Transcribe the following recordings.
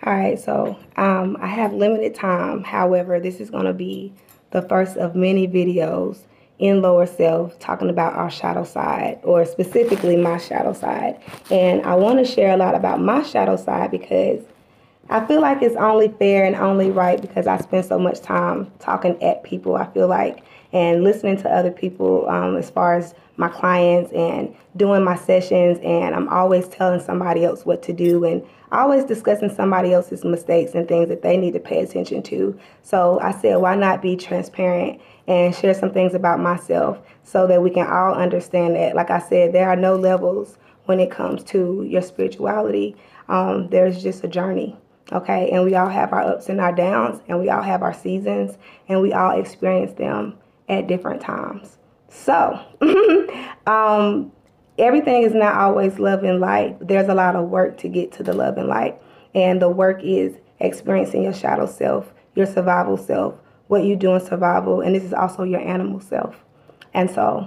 All right, so I have limited time. However, this is going to be the first of many videos in lower self talking about our shadow side, or specifically my shadow side. And I want to share a lot about my shadow side because I feel like it's only fair and only right because I spend so much time talking at people, I feel like, and listening to other people as far as my clients and doing my sessions. And I'm always telling somebody else what to do and always discussing somebody else's mistakes and things that they need to pay attention to. So I said, why not be transparent and share some things about myself so that we can all understand that, like I said, there are no levels when it comes to your spirituality. There's just a journey. Okay, and we all have our ups and our downs, and we all have our seasons, and we all experience them at different times. So, everything is not always love and light. There's a lot of work to get to the love and light, and the work is experiencing your shadow self, your survival self, what you do in survival, and this is also your animal self. And so,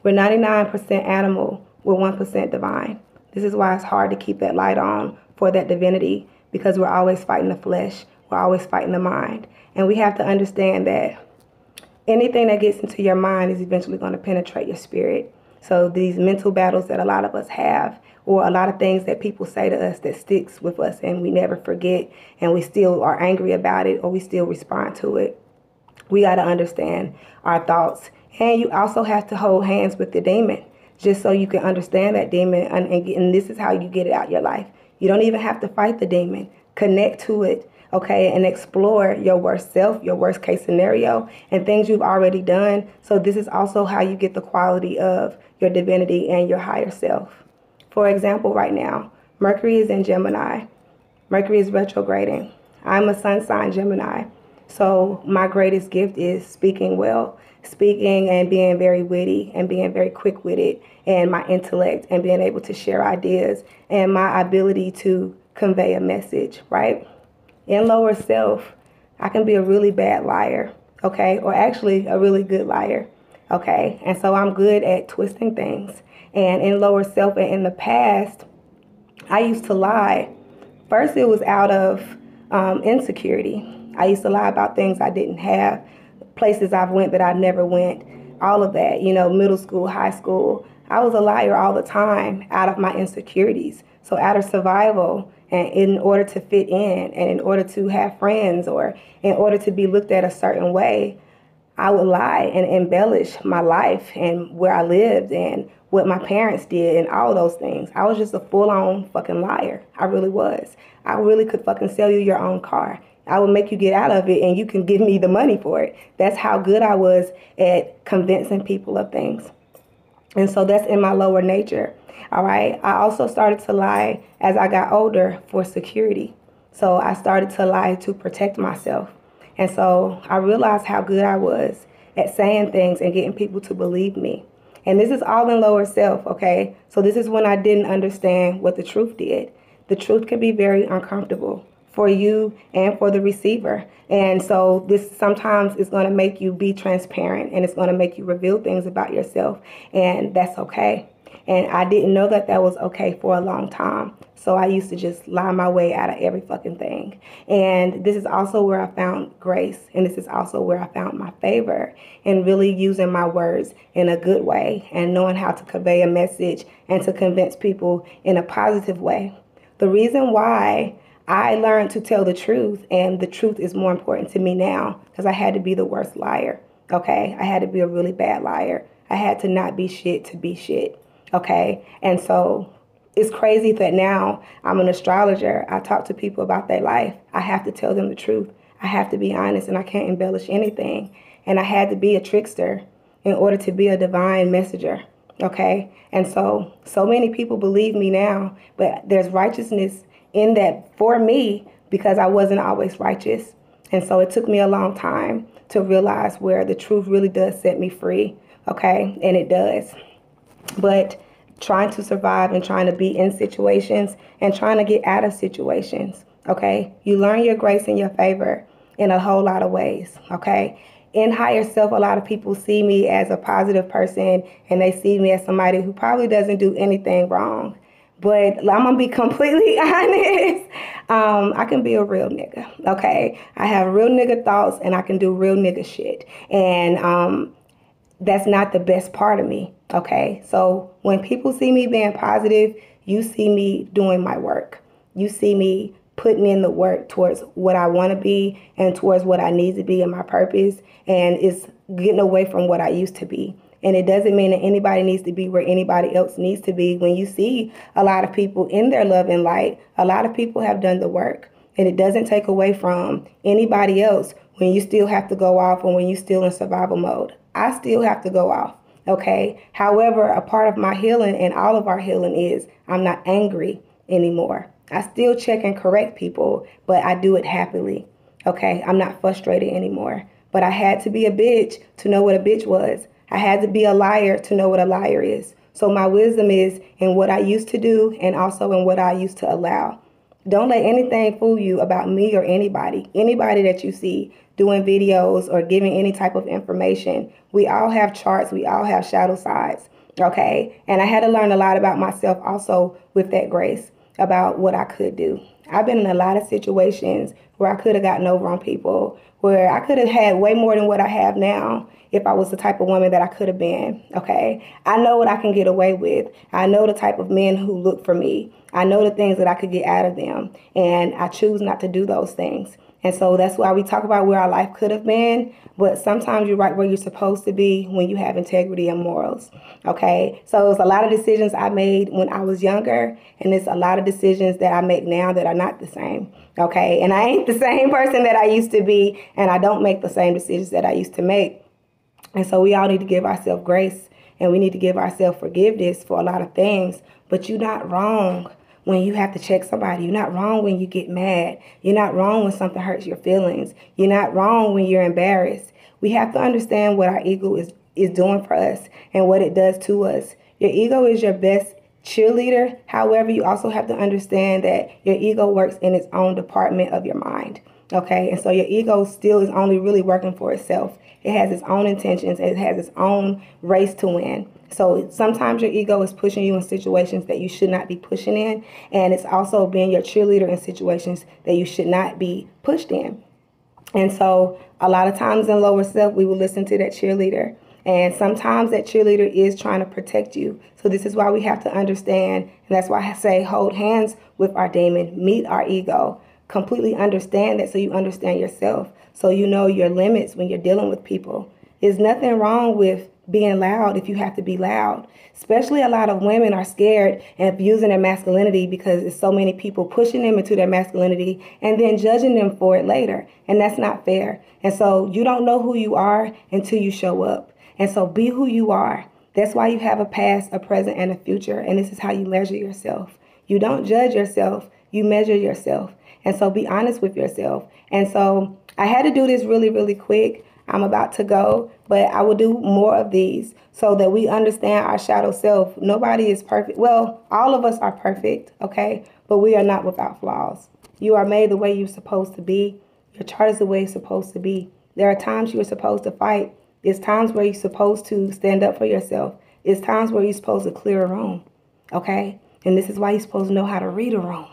we're 99% animal, we're 1% divine. This is why it's hard to keep that light on for that divinity, because we're always fighting the flesh. We're always fighting the mind. And we have to understand that anything that gets into your mind is eventually going to penetrate your spirit. So these mental battles that a lot of us have, or a lot of things that people say to us that sticks with us and we never forget, and we still are angry about it, or we still respond to it, we got to understand our thoughts. And you also have to hold hands with the demon, just so you can understand that demon. And this is how you get it out of your life. You don't even have to fight the demon. Connect to it, okay, and explore your worst self, your worst case scenario, and things you've already done. So this is also how you get the quality of your divinity and your higher self. For example, right now, Mercury is in Gemini. Mercury is retrograding. I'm a sun sign Gemini. So my greatest gift is speaking well, speaking and being very witty and being very quick-witted, and my intellect and being able to share ideas and my ability to convey a message, right? In lower self, I can be a really bad liar, okay? Or actually a really good liar, okay? And so I'm good at twisting things. And in lower self and in the past, I used to lie. First, it was out of insecurity. I used to lie about things I didn't have, places I've went that I never went, all of that, middle school, high school. I was a liar all the time out of my insecurities. So out of survival, and in order to fit in, and in order to have friends, or in order to be looked at a certain way, I would lie and embellish my life and where I lived and what my parents did and all those things. I was just a full-on fucking liar. I really was. I really could fucking sell you your own car. I would make you get out of it and you can give me the money for it. That's how good I was at convincing people of things. And so that's in my lower nature. All right. I also started to lie as I got older for security. So I started to lie to protect myself. And so I realized how good I was at saying things and getting people to believe me. And this is all in lower self, okay? So this is when I didn't understand what the truth did. The truth can be very uncomfortable for you and for the receiver. And so this sometimes is going to make you be transparent, and it's going to make you reveal things about yourself, and that's okay. And I didn't know that that was okay for a long time. So I used to just lie my way out of every fucking thing. And this is also where I found grace. And this is also where I found my favor, and really using my words in a good way and knowing how to convey a message and to convince people in a positive way. The reason why I learned to tell the truth, and the truth is more important to me now, because I had to be the worst liar, okay? I had to be a really bad liar. I had to not be shit to be shit, okay? And so it's crazy that now I'm an astrologer. I talk to people about their life. I have to tell them the truth. I have to be honest, and I can't embellish anything. And I had to be a trickster in order to be a divine messenger, okay? And so many people believe me now, but there's righteousness in that for me because I wasn't always righteous. And so it took me a long time to realize where the truth really does set me free, okay? And it does. But trying to survive and trying to be in situations and trying to get out of situations, okay? You learn your grace and your favor in a whole lot of ways, okay? In higher self, a lot of people see me as a positive person, and they see me as somebody who probably doesn't do anything wrong. But I'm going to be completely honest. I can be a real nigga, okay? I have real nigga thoughts, and I can do real nigga shit. And that's not the best part of me, okay? So when people see me being positive, you see me doing my work. You see me putting in the work towards what I want to be and towards what I need to be in my purpose. And it's getting away from what I used to be. And it doesn't mean that anybody needs to be where anybody else needs to be. When you see a lot of people in their love and light, a lot of people have done the work. And it doesn't take away from anybody else when you still have to go off and when you're still in survival mode. I still have to go off, okay? However, a part of my healing and all of our healing is I'm not angry anymore. I still check and correct people, but I do it happily, okay? I'm not frustrated anymore. But I had to be a bitch to know what a bitch was. I had to be a liar to know what a liar is. So my wisdom is in what I used to do and also in what I used to allow. Don't let anything fool you about me or anybody. Anybody that you see doing videos or giving any type of information. We all have charts. We all have shadow sides, okay? And I had to learn a lot about myself also with that grace about what I could do. I've been in a lot of situations where I could have gotten over on people, where I could have had way more than what I have now if I was the type of woman that I could have been, okay? I know what I can get away with. I know the type of men who look for me. I know the things that I could get out of them, and I choose not to do those things. And so that's why we talk about where our life could have been, but sometimes you're right where you're supposed to be when you have integrity and morals, okay? So it's a lot of decisions I made when I was younger, and it's a lot of decisions that I make now that are not the same, okay? And I ain't the same person that I used to be, and I don't make the same decisions that I used to make. And so we all need to give ourselves grace, and we need to give ourselves forgiveness for a lot of things, but you're not wrong when you have to check somebody. You're not wrong when you get mad. You're not wrong when something hurts your feelings. You're not wrong when you're embarrassed. We have to understand what our ego is doing for us and what it does to us. Your ego is your best cheerleader. However, you also have to understand that your ego works in its own department of your mind. Okay, and so your ego still is only really working for itself. It has its own intentions. It has its own race to win. So sometimes your ego is pushing you in situations that you should not be pushing in. And it's also being your cheerleader in situations that you should not be pushed in. And so a lot of times in lower self, we will listen to that cheerleader. And sometimes that cheerleader is trying to protect you. So this is why we have to understand. And that's why I say hold hands with our demon, meet our ego. Completely understand that so you understand yourself. So you know your limits when you're dealing with people. There's nothing wrong with being loud if you have to be loud. Especially a lot of women are scared of using their masculinity because there's so many people pushing them into their masculinity and then judging them for it later. And that's not fair. And so you don't know who you are until you show up. And so be who you are. That's why you have a past, a present, and a future. And this is how you measure yourself. You don't judge yourself. You measure yourself. And so be honest with yourself. And so I had to do this really, really quick. I'm about to go, but I will do more of these so that we understand our shadow self. Nobody is perfect. Well, all of us are perfect, okay? But we are not without flaws. You are made the way you're supposed to be. Your chart is the way it's supposed to be. There are times you are supposed to fight. There's times where you're supposed to stand up for yourself. There's times where you're supposed to clear a room, okay? And this is why you're supposed to know how to read a room,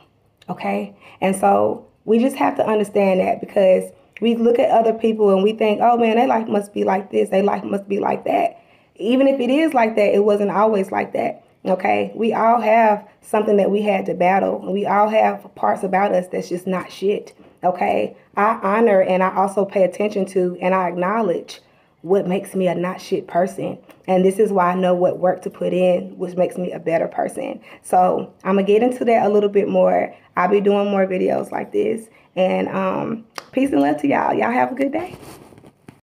okay? And so we just have to understand that because we look at other people and we think, oh man, their life must be like this. Their life must be like that. Even if it is like that, it wasn't always like that. Okay. We all have something that we had to battle. And we all have parts about us that's just not shit. Okay. I honor and I also pay attention to and I acknowledge what makes me a not shit person. And this is why I know what work to put in, which makes me a better person. So I'm going to get into that a little bit more. I'll be doing more videos like this. And peace and love to y'all. Y'all have a good day.